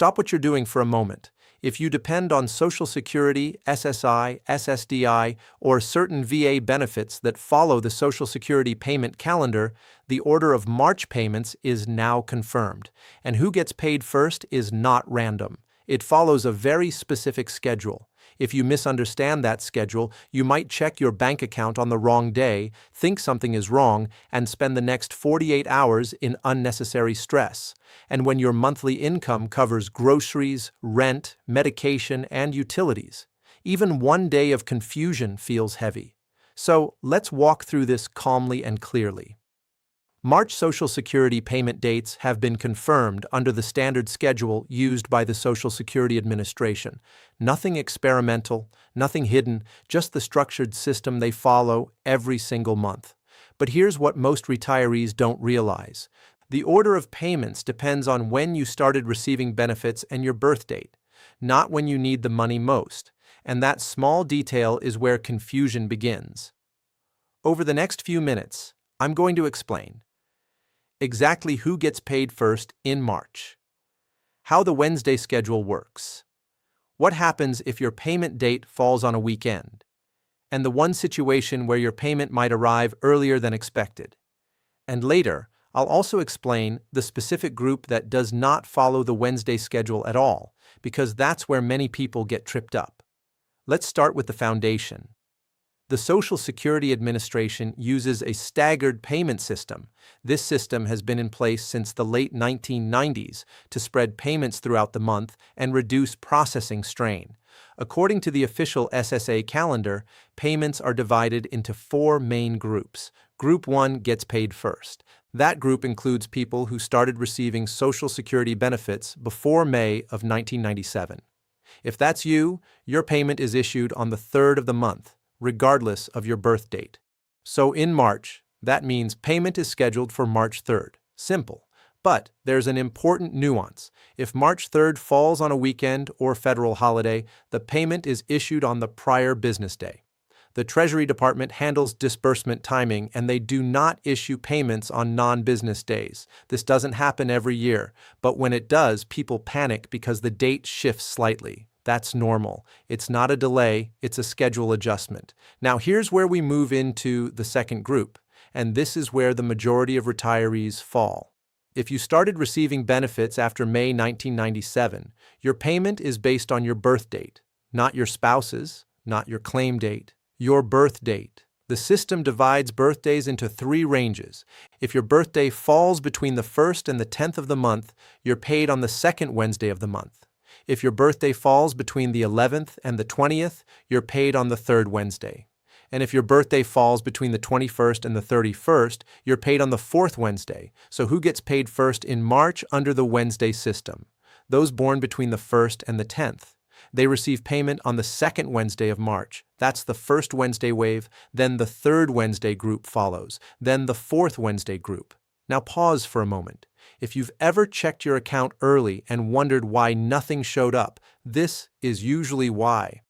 stop what you're doing for a moment. If you depend on Social Security, SSI, SSDI, or certain VA benefits that follow the Social Security payment calendar, the order of March payments is now confirmed, and who gets paid first is not random. It follows a very specific schedule. If you misunderstand that schedule, you might check your bank account on the wrong day, think something is wrong, and spend the next 48 hours in unnecessary stress. And when your monthly income covers groceries, rent, medication, and utilities, even one day of confusion feels heavy. So let's walk through this calmly and clearly. March Social Security payment dates have been confirmed under the standard schedule used by the Social Security Administration. Nothing experimental, nothing hidden, just the structured system they follow every single month. But here's what most retirees don't realize. The order of payments depends on when you started receiving benefits and your birth date, not when you need the money most. And that small detail is where confusion begins. Over the next few minutes, I'm going to explain exactly who gets paid first in March, how the Wednesday schedule works, what happens if your payment date falls on a weekend, and the one situation where your payment might arrive earlier than expected. And later, I'll also explain the specific group that does not follow the Wednesday schedule at all, because that's where many people get tripped up. Let's start with the foundation. The Social Security Administration uses a staggered payment system. This system has been in place since the late 1990s to spread payments throughout the month and reduce processing strain. According to the official SSA calendar, payments are divided into 4 main groups. Group 1 gets paid first. That group includes people who started receiving Social Security benefits before May of 1997. If that's you, your payment is issued on the 3rd of the month, regardless of your birth date. So in March, that means payment is scheduled for March 3rd. Simple. But there's an important nuance. If March 3rd falls on a weekend or federal holiday, the payment is issued on the prior business day. The Treasury Department handles disbursement timing, and they do not issue payments on non-business days. This doesn't happen every year, but when it does, people panic because the date shifts slightly. That's normal. It's not a delay, it's a schedule adjustment. Now here's where we move into the second group, and this is where the majority of retirees fall. If you started receiving benefits after May 1997, your payment is based on your birth date, not your spouse's, not your claim date, your birth date. The system divides birthdays into 3 ranges. If your birthday falls between the 1st and the 10th of the month, you're paid on the 2nd Wednesday of the month. If your birthday falls between the 11th and the 20th, you're paid on the 3rd Wednesday. And if your birthday falls between the 21st and the 31st, you're paid on the 4th Wednesday. So who gets paid first in March under the Wednesday system? Those born between the 1st and the 10th. They receive payment on the 2nd Wednesday of March. That's the 1st Wednesday wave, then the 3rd Wednesday group follows, then the 4th Wednesday group. Now pause for a moment. If you've ever checked your account early and wondered why nothing showed up, this is usually why.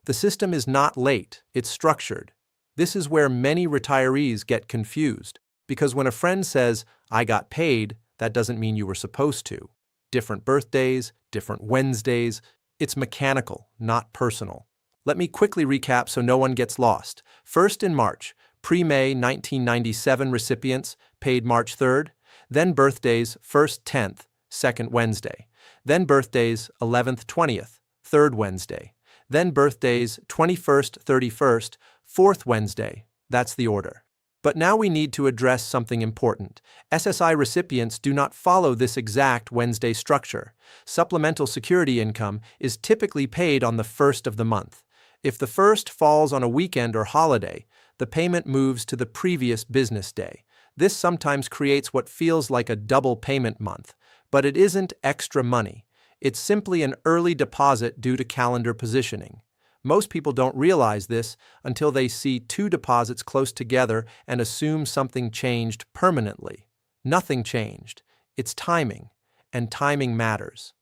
The system is not late, it's structured. This is where many retirees get confused, because when a friend says, "I got paid," that doesn't mean you were supposed to. Different birthdays, different Wednesdays. It's mechanical, not personal. Let me quickly recap so no one gets lost. First in March, pre-May 1997 recipients paid March 3rd, then birthdays 1st, 10th, 2nd Wednesday, then birthdays 11th, 20th, 3rd Wednesday, then birthdays 21st, 31st, 4th Wednesday. That's the order. But now we need to address something important. SSI recipients do not follow this exact Wednesday structure. Supplemental security income is typically paid on the 1st of the month. If the 1st falls on a weekend or holiday, the payment moves to the previous business day. This sometimes creates what feels like a double payment month, but it isn't extra money. It's simply an early deposit due to calendar positioning. Most people don't realize this until they see 2 deposits close together and assume something changed permanently. Nothing changed. It's timing, and timing matters.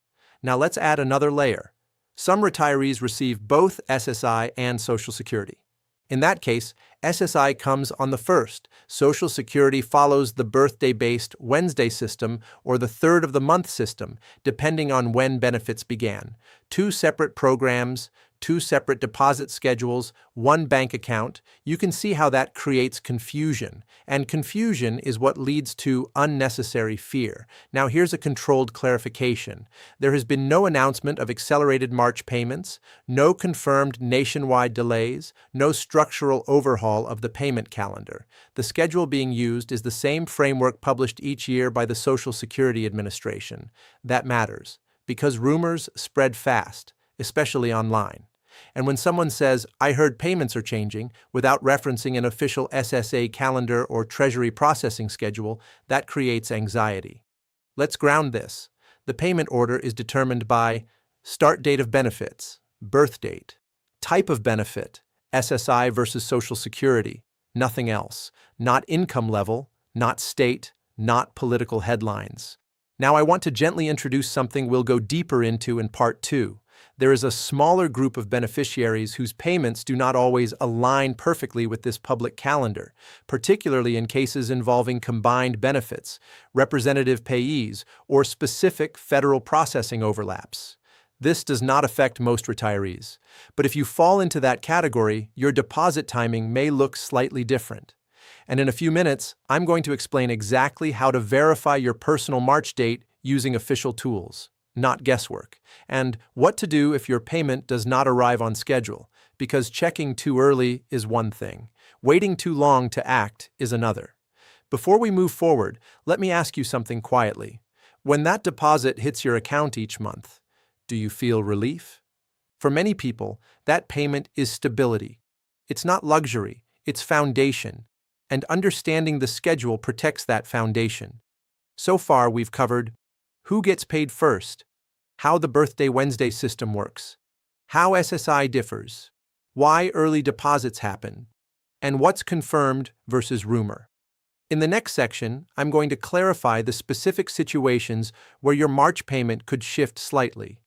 Now let's add another layer. Some retirees receive both SSI and Social Security. In that case, SSI comes on the 1st. Social Security follows the birthday-based Wednesday system or the 3rd of the month system, depending on when benefits began. Two separate programs, two separate deposit schedules, one bank account. You can see how that creates confusion, and confusion is what leads to unnecessary fear. Now here's a controlled clarification. There has been no announcement of accelerated March payments, no confirmed nationwide delays, no structural overhaul of the payment calendar. The schedule being used is the same framework published each year by the Social Security Administration. That matters, because rumors spread fast, especially online. And when someone says, "I heard payments are changing," without referencing an official SSA calendar or Treasury processing schedule, that creates anxiety. Let's ground this. The payment order is determined by start date of benefits, birth date, type of benefit, SSI versus Social Security, nothing else, not income level, not state, not political headlines. Now I want to gently introduce something we'll go deeper into in Part 2. There is a smaller group of beneficiaries whose payments do not always align perfectly with this public calendar, particularly in cases involving combined benefits, representative payees, or specific federal processing overlaps. This does not affect most retirees, but if you fall into that category, your deposit timing may look slightly different. And in a few minutes, I'm going to explain exactly how to verify your personal March date using official tools, not guesswork, and what to do if your payment does not arrive on schedule, because checking too early is one thing, waiting too long to act is another. Before we move forward, let me ask you something quietly. When that deposit hits your account each month, do you feel relief? For many people, that payment is stability. It's not luxury, it's foundation, and understanding the schedule protects that foundation. So far, we've covered who gets paid first, how the Birthday Wednesday system works, how SSI differs, why early deposits happen, and what's confirmed versus rumor. In the next section, I'm going to clarify the specific situations where your March payment could shift slightly,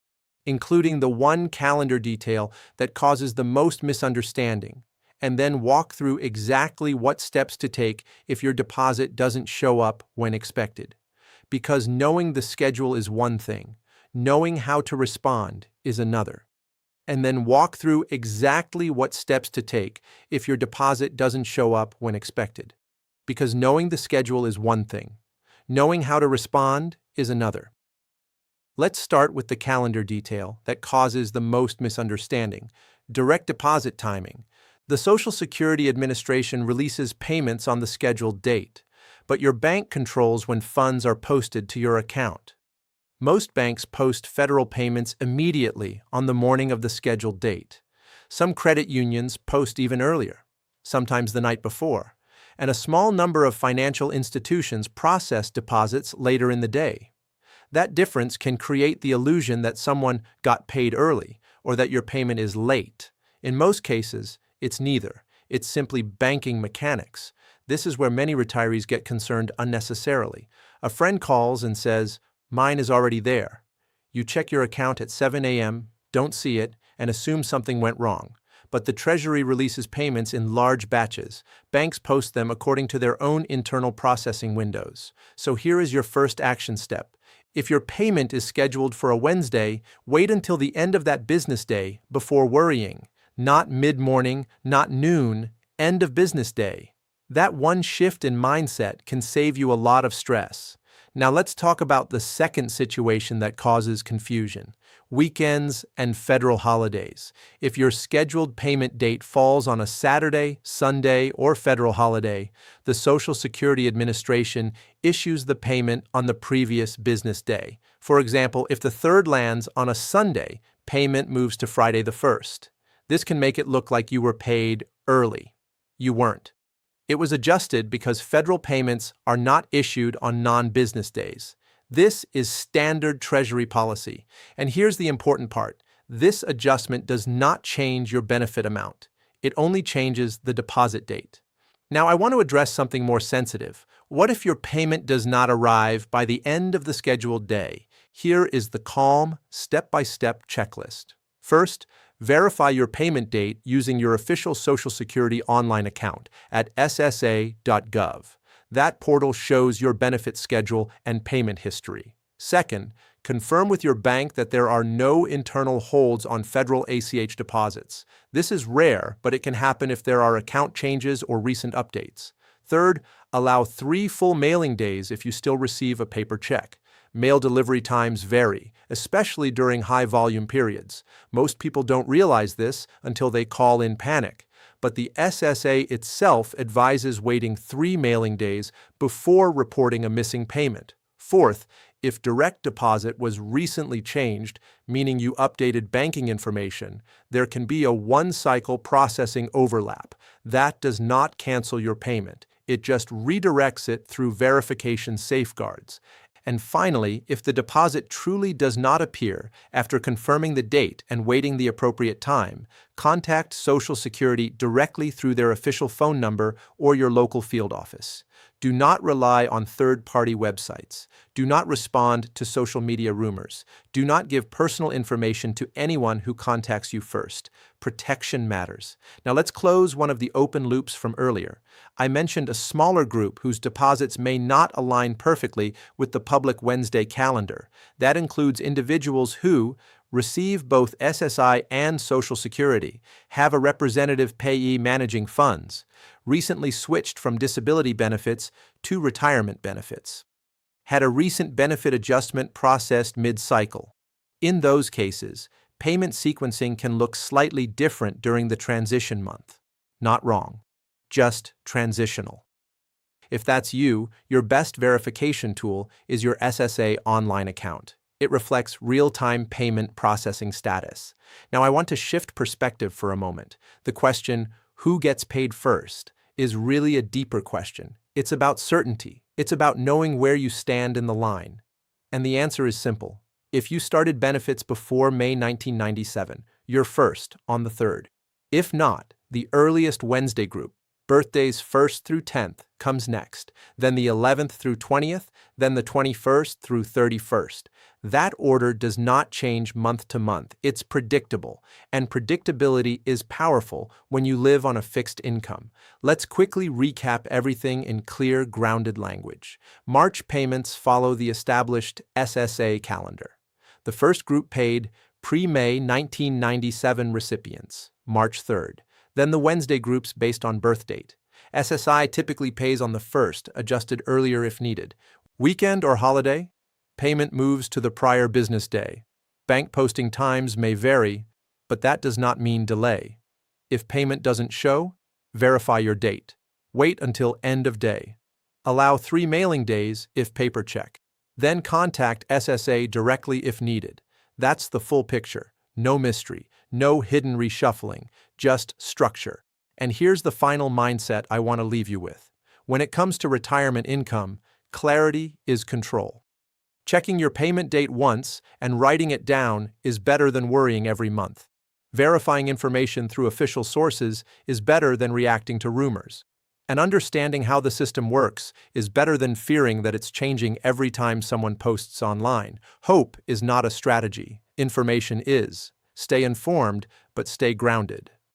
including the one calendar detail that causes the most misunderstanding, and then walk through exactly what steps to take if your deposit doesn't show up when expected. Because knowing the schedule is one thing, knowing how to respond is another. And then walk through exactly what steps to take if your deposit doesn't show up when expected. Because knowing the schedule is one thing, knowing how to respond is another. Let's start with the calendar detail that causes the most misunderstanding, direct deposit timing. The Social Security Administration releases payments on the scheduled date, but your bank controls when funds are posted to your account. Most banks post federal payments immediately on the morning of the scheduled date. Some credit unions post even earlier, sometimes the night before, and a small number of financial institutions process deposits later in the day. That difference can create the illusion that someone got paid early or that your payment is late. In most cases, it's neither. It's simply banking mechanics. This is where many retirees get concerned unnecessarily. A friend calls and says, "Mine is already there." You check your account at 7 a.m., don't see it, and assume something went wrong. But the Treasury releases payments in large batches. Banks post them according to their own internal processing windows. So here is your first action step. If your payment is scheduled for a Wednesday, wait until the end of that business day before worrying. Not mid-morning, not noon, end of business day. That one shift in mindset can save you a lot of stress. Now let's talk about the second situation that causes confusion: weekends and federal holidays. If your scheduled payment date falls on a Saturday, Sunday, or federal holiday, the Social Security Administration issues the payment on the previous business day. For example, if the 3rd lands on a Sunday, payment moves to Friday the 1st. This can make it look like you were paid early. You weren't. It was adjusted because federal payments are not issued on non-business days. This is standard Treasury policy. And here's the important part. This adjustment does not change your benefit amount. It only changes the deposit date. Now, I want to address something more sensitive. What if your payment does not arrive by the end of the scheduled day? Here is the calm, step-by-step checklist. First, Verify your payment date using your official Social Security online account at ssa.gov. That portal shows your benefit schedule and payment history. Second, confirm with your bank that there are no internal holds on federal ACH deposits. This is rare, but it can happen if there are account changes or recent updates. Third, allow 3 full mailing days if you still receive a paper check. Mail delivery times vary, especially during high-volume periods. Most people don't realize this until they call in panic, but the SSA itself advises waiting 3 mailing days before reporting a missing payment. Fourth, if direct deposit was recently changed, meaning you updated banking information, there can be a one-cycle processing overlap. That does not cancel your payment. It just redirects it through verification safeguards. And finally, if the deposit truly does not appear after confirming the date and waiting the appropriate time, contact Social Security directly through their official phone number or your local field office. Do not rely on third-party websites. Do not respond to social media rumors. Do not give personal information to anyone who contacts you first. Protection matters. Now let's close one of the open loops from earlier. I mentioned a smaller group whose deposits may not align perfectly with the public Wednesday calendar. That includes individuals who receive both SSI and Social Security, have a representative payee managing funds, recently switched from disability benefits to retirement benefits, had a recent benefit adjustment processed mid-cycle. In those cases, payment sequencing can look slightly different during the transition month. Not wrong, just transitional. If that's you, your best verification tool is your SSA online account. It reflects real-time payment processing status. Now I want to shift perspective for a moment. The question, who gets paid first, is really a deeper question. It's about certainty. It's about knowing where you stand in the line. And the answer is simple. If you started benefits before May 1997, you're first on the 3rd. If not, the earliest Wednesday group, birthdays 1st through 10th, comes next, then the 11th through 20th, then the 21st through 31st. That order does not change month to month. It's predictable, and predictability is powerful when you live on a fixed income. Let's quickly recap everything in clear, grounded language. March payments follow the established SSA calendar. The first group paid pre-May 1997 recipients, March 3rd. Then the Wednesday groups based on birth date. SSI typically pays on the 1st, adjusted earlier if needed. Weekend or holiday? Payment moves to the prior business day. Bank posting times may vary, but that does not mean delay. If payment doesn't show, verify your date. Wait until end of day. Allow 3 mailing days if paper check. Then contact SSA directly if needed. That's the full picture. No mystery, no hidden reshuffling, just structure. And here's the final mindset I want to leave you with. When it comes to retirement income, clarity is control. Checking your payment date once and writing it down is better than worrying every month. Verifying information through official sources is better than reacting to rumors. And understanding how the system works is better than fearing that it's changing every time someone posts online. Hope is not a strategy. Information is. Stay informed, but stay grounded.